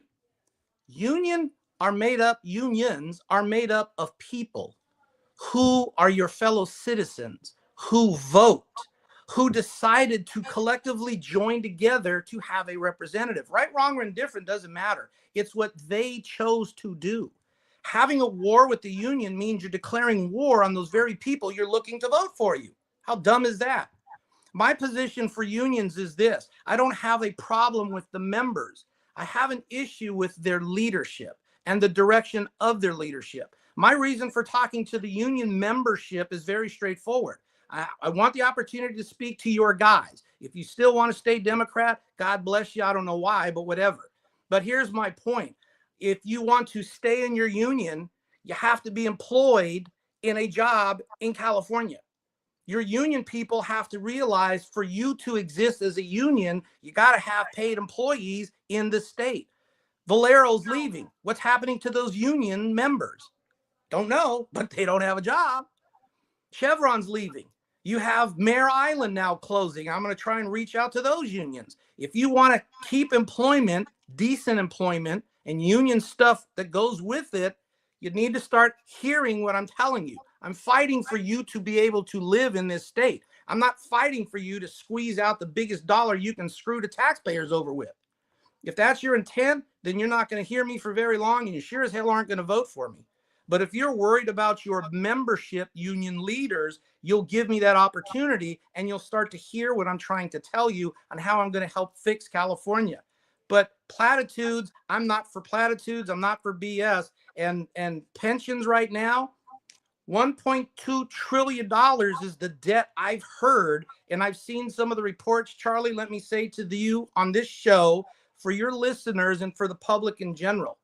Unions are made up of people who are your fellow citizens, who vote, who decided to collectively join together to have a representative. Right, wrong, or indifferent doesn't matter. It's what they chose to do. Having a war with the union means you're declaring war on those very people you're looking to vote for you. How dumb is that? My position for unions is this: I don't have a problem with the members. I have an issue with their leadership and the direction of their leadership. My reason for talking to the union membership is very straightforward. I want the opportunity to speak to your guys. If you still want to stay Democrat, God bless you. I don't know why, but whatever. But here's my point. If you want to stay in your union, you have to be employed in a job in California. Your union people have to realize for you to exist as a union, you got to have paid employees in the state. Valero's leaving. What's happening to those union members? Don't know, but they don't have a job. Chevron's leaving. You have Mare Island now closing. I'm going to try and reach out to those unions. If you want to keep employment, decent employment, and union stuff that goes with it, you need to start hearing what I'm telling you. I'm fighting for you to be able to live in this state. I'm not fighting for you to squeeze out the biggest dollar you can screw the taxpayers over with. If that's your intent, then you're not going to hear me for very long, and you sure as hell aren't going to vote for me. But if you're worried about your membership union leaders, you'll give me that opportunity and you'll start to hear what I'm trying to tell you on how I'm going to help fix California. But platitudes, I'm not for platitudes. I'm not for BS. And pensions right now, $1.2 trillion is the debt I've heard. And I've seen some of the reports. Charlie, let me say to you on this show, for your listeners and for the public in general,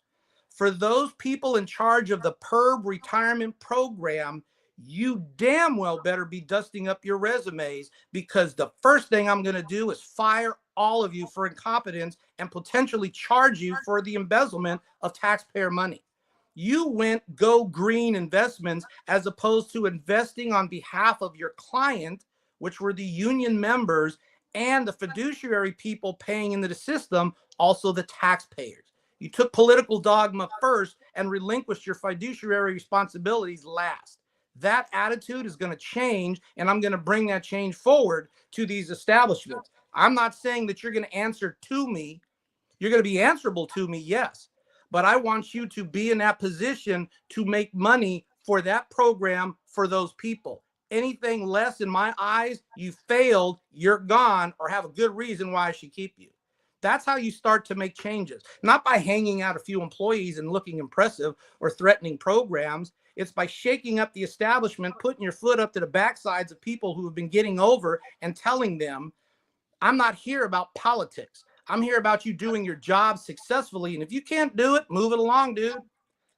for those people in charge of the PERB retirement program, you damn well better be dusting up your resumes, because the first thing I'm going to do is fire all of you for incompetence and potentially charge you for the embezzlement of taxpayer money. You went go green investments as opposed to investing on behalf of your client, which were the union members and the fiduciary people paying into the system, also the taxpayers. You took political dogma first and relinquished your fiduciary responsibilities last. That attitude is going to change, and I'm going to bring that change forward to these establishments. I'm not saying that you're going to answer to me. You're going to be answerable to me, yes. But I want you to be in that position to make money for that program, for those people. Anything less, in my eyes, you failed, you're gone, or have a good reason why I should keep you. That's how you start to make changes, not by hanging out a few employees and looking impressive or threatening programs. It's by shaking up the establishment, putting your foot up to the backsides of people who have been getting over and telling them, I'm not here about politics. I'm here about you doing your job successfully. And if you can't do it, move it along, dude.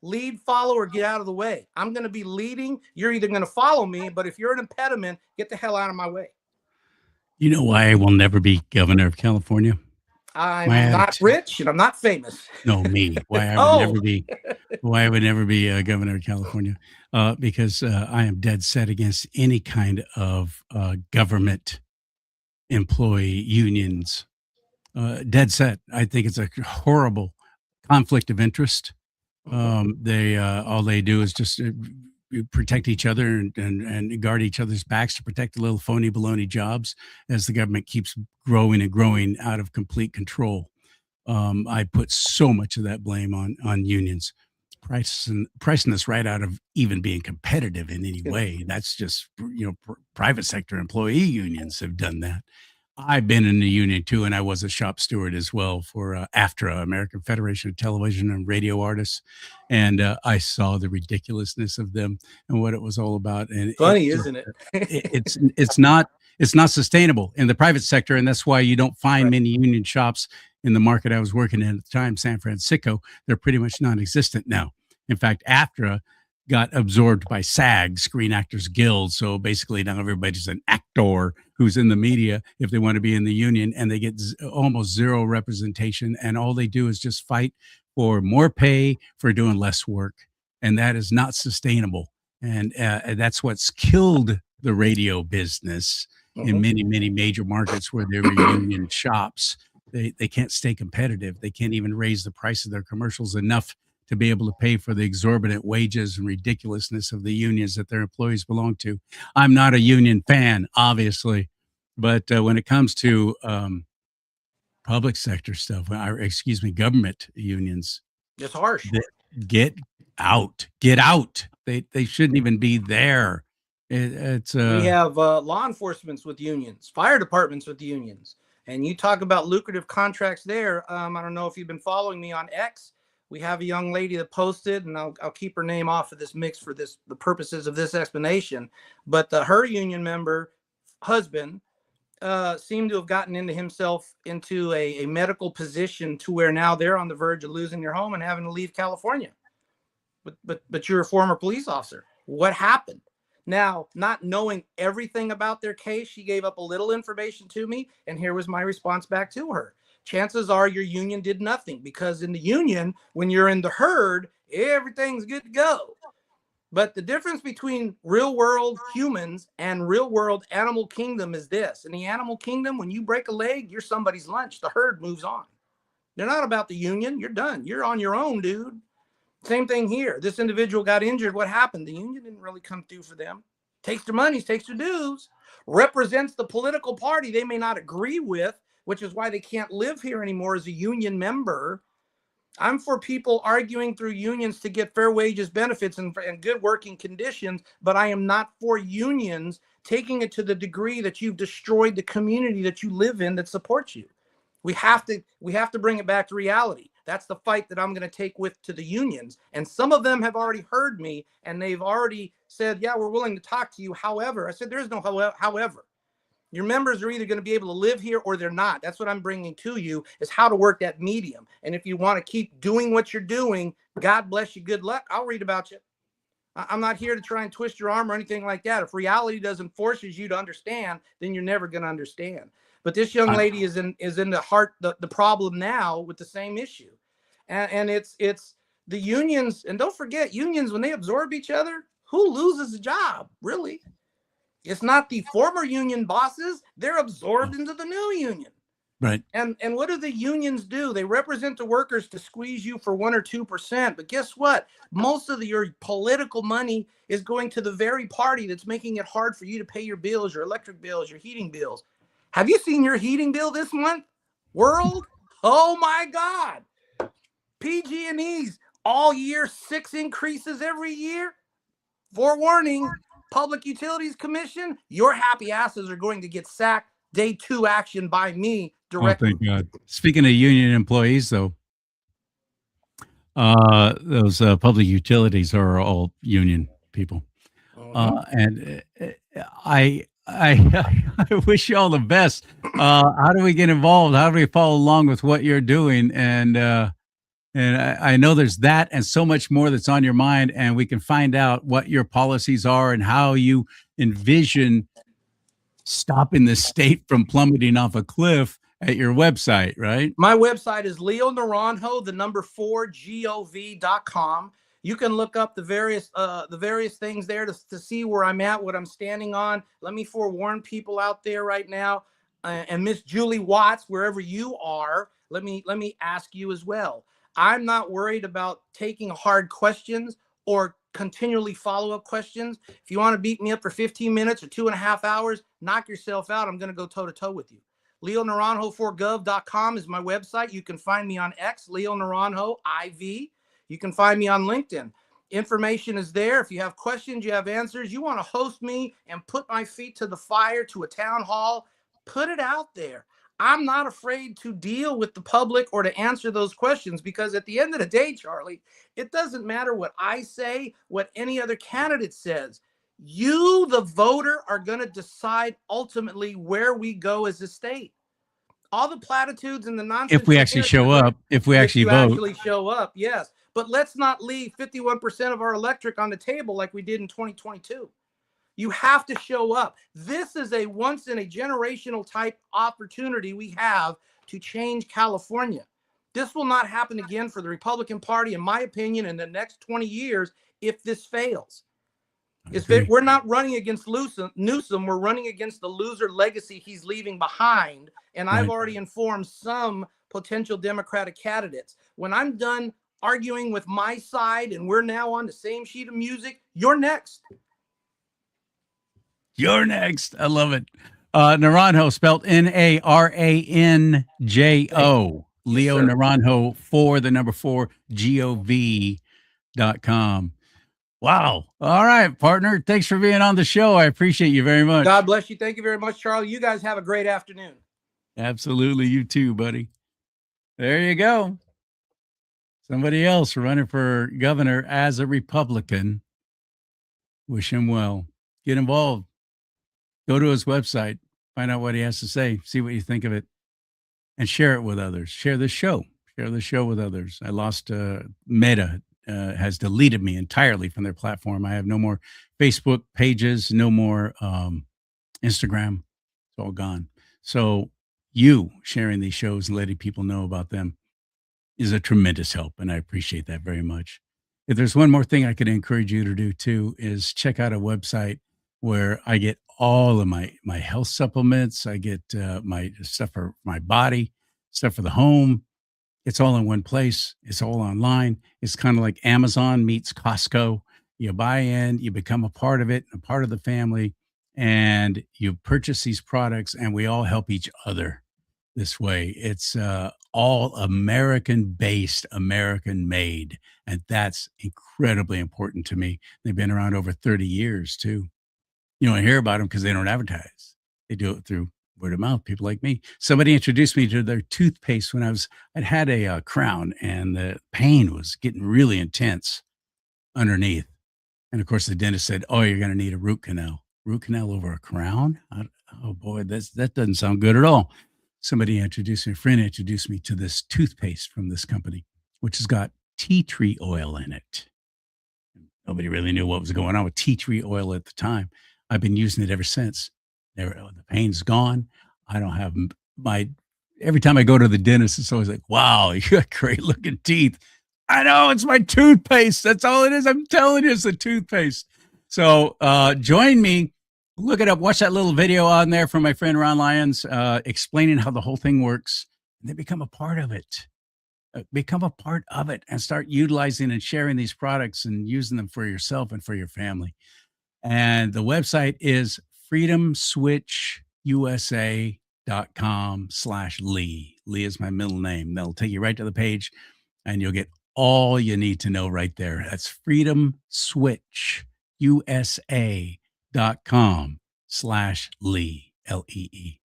Lead, follow, or get out of the way. I'm going to be leading. You're either going to follow me, but if you're an impediment, get the hell out of my way. You know why I will never be governor of California? I'm not rich and I'm not famous. No, me. Why I would never be. Why I would never be governor of California? Because I am dead set against any kind of government employee unions. Dead set. I think it's a horrible conflict of interest. They all they do is just protect each other and guard each other's backs to protect the little phony baloney jobs as the government keeps growing and growing out of complete control. I put so much of that blame on unions, pricing us right out of even being competitive in any way. That's just, private sector employee unions have done that. I've been in the union too, and I was a shop steward as well for AFTRA, American Federation of Television and Radio Artists, and I saw the ridiculousness of them and what it was all about. And funny, isn't it? It's not sustainable in the private sector, and that's why you don't find many union shops in the market I was working in at the time, San Francisco. They're pretty much non-existent now. In fact, AFTRA, got absorbed by SAG, Screen Actors Guild. So basically now everybody's an actor who's in the media if they want to be in the union, and they get almost zero representation. And all they do is just fight for more pay for doing less work. And that is not sustainable. And that's what's killed the radio business in many, many major markets where there were union shops. They can't stay competitive. They can't even raise the price of their commercials enough to be able to pay for the exorbitant wages and ridiculousness of the unions that their employees belong to. I'm not a union fan, obviously, but when it comes to public sector stuff, excuse me, government unions, it's harsh. Get out. They shouldn't even be there. We have law enforcement with unions, fire departments with unions, and you talk about lucrative contracts there. I don't know if you've been following me on X. We have a young lady that posted, and I'll keep her name off of this mix for the purposes of this explanation. But her union member husband seemed to have gotten himself into a medical position to where now they're on the verge of losing their home and having to leave California. But you're a former police officer. What happened? Now, not knowing everything about their case, she gave up a little information to me, and here was my response back to her. Chances are your union did nothing, because in the union, when you're in the herd, everything's good to go. But the difference between real world humans and real world animal kingdom is this. In the animal kingdom, when you break a leg, you're somebody's lunch. The herd moves on. They're not about the union. You're done. You're on your own, dude. Same thing here. This individual got injured. What happened? The union didn't really come through for them. Takes their monies, takes their dues, represents the political party they may not agree with, which is why they can't live here anymore as a union member. I'm for people arguing through unions to get fair wages, benefits, and good working conditions, but I am not for unions taking it to the degree that you've destroyed the community that you live in that supports you. We have to bring it back to reality. That's the fight that I'm going to take to the unions. And some of them have already heard me, and they've already said, yeah, we're willing to talk to you. However, I said, there's no however. Your members are either going to be able to live here or they're not. That's what I'm bringing to you, is how to work that medium. And if you want to keep doing what you're doing, God bless you. Good luck. I'll read about you. I'm not here to try and twist your arm or anything like that. If reality doesn't forces you to understand, then you're never going to understand. But this young lady is in the problem now with the same issue. And it's the unions. And don't forget, unions, when they absorb each other, who loses a job, really? It's not the former union bosses. They're absorbed into the new union. Right. And what do the unions do? They represent the workers to squeeze you for 1 or 2%. But guess what? Most of your political money is going to the very party that's making it hard for you to pay your bills, your electric bills, your heating bills. Have you seen your heating bill this month? World? Oh my God. PG&E's all year, 6 increases every year. Forewarning, Public Utilities Commission, your happy asses are going to get sacked. Day 2 action by me directly. Oh, thank God. Speaking of union employees, though, those public utilities are all union people. And I wish you all the best. How do we get involved? How do we follow along with what you're doing? And I know there's that and so much more that's on your mind, and we can find out what your policies are and how you envision stopping the state from plummeting off a cliff at your website, right? My website is Naranjo, 4gov.com. You can look up the various things there to see where I'm at, what I'm standing on. Let me forewarn people out there right now, and Miss Julie Watts, wherever you are, let me ask you as well. I'm not worried about taking hard questions or continually follow-up questions. If you want to beat me up for 15 minutes or 2.5 hours, knock yourself out. I'm going to go toe-to-toe with you. Naranjo4gov.com is my website. You can find me on X, Leo Naranjo, IV. You can find me on LinkedIn. Information is there. If you have questions, you have answers, you want to host me and put my feet to the fire to a town hall, put it out there. I'm not afraid to deal with the public or to answer those questions, because at the end of the day, Charlie, it doesn't matter what I say, what any other candidate says. You, the voter, are going to decide ultimately where we go as a state. All the platitudes and the nonsense. If we actually show up, if we actually vote. Actually show up, yes. but let's not leave 51% of our electric on the table like we did in 2022. You have to show up. This is a once in a generational type opportunity we have to change California. This will not happen again for the Republican Party, in my opinion, in the next 20 years if this fails. We're not running against Newsom. We're running against the loser legacy he's leaving behind. And I've already informed some potential Democratic candidates. When I'm done arguing with my side and we're now on the same sheet of music, you're next. You're next. I love it. Naranjo, spelled Naranjo. Leo Naranjo, 4 GOV.com. Wow. All right, partner. Thanks for being on the show. I appreciate you very much. God bless you. Thank you very much, Charlie. You guys have a great afternoon. Absolutely. You too, buddy. There you go. Somebody else running for governor as a Republican. Wish him well. Get involved. Go to his website, find out what he has to say, see what you think of it, and share it with others. Share the show. Share the show with others. I lost Meta has deleted me entirely from their platform. I have no more Facebook pages, no more Instagram. It's all gone. So you sharing these shows and letting people know about them is a tremendous help, and I appreciate that very much. If there's one more thing I could encourage you to do too, is check out a website where I get all of my health supplements. I get my stuff for my body, stuff for the home. It's all in one place. It's all online. It's kind of like Amazon meets Costco. You buy in, you become a part of it, a part of the family, and you purchase these products, and we all help each other this way. It's all American-based, American-made, and that's incredibly important to me. They've been around over 30 years, too. You don't hear about them because they don't advertise. They do it through word of mouth, people like me. Somebody introduced me to their toothpaste when I'd had a crown, and the pain was getting really intense underneath. And of course, the dentist said, "Oh, you're going to need a root canal." Root canal over a crown? Oh boy, that doesn't sound good at all. A friend introduced me to this toothpaste from this company, which has got tea tree oil in it. Nobody really knew what was going on with tea tree oil at the time. I've been using it ever since. The pain's gone. I don't have every time I go to the dentist, it's always like, "Wow, you got great looking teeth." I know, it's my toothpaste. That's all it is. I'm telling you, it's the toothpaste. So join me. Look it up. Watch that little video on there from my friend Ron Lyons explaining how the whole thing works. And then become a part of it. Become a part of it and start utilizing and sharing these products and using them for yourself and for your family. And the website is freedomswitchusa.com/Lee. Lee is my middle name. That'll take you right to the page, and you'll get all you need to know right there. That's freedomswitchusa.com/Lee, Lee.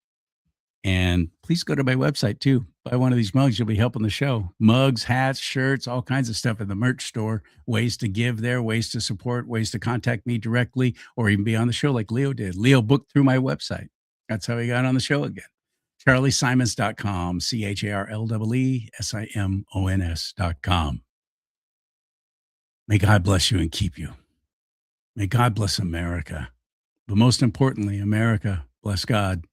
And please go to my website too. Buy one of these mugs. You'll be helping the show. Mugs, hats, shirts, all kinds of stuff in the merch store. Ways to give there, ways to support, ways to contact me directly, or even be on the show like Leo did. Leo booked through my website. That's how he got on the show again. CharlieSimons.com, CharlieSimons.com. May God bless you and keep you. May God bless America. But most importantly, America, bless God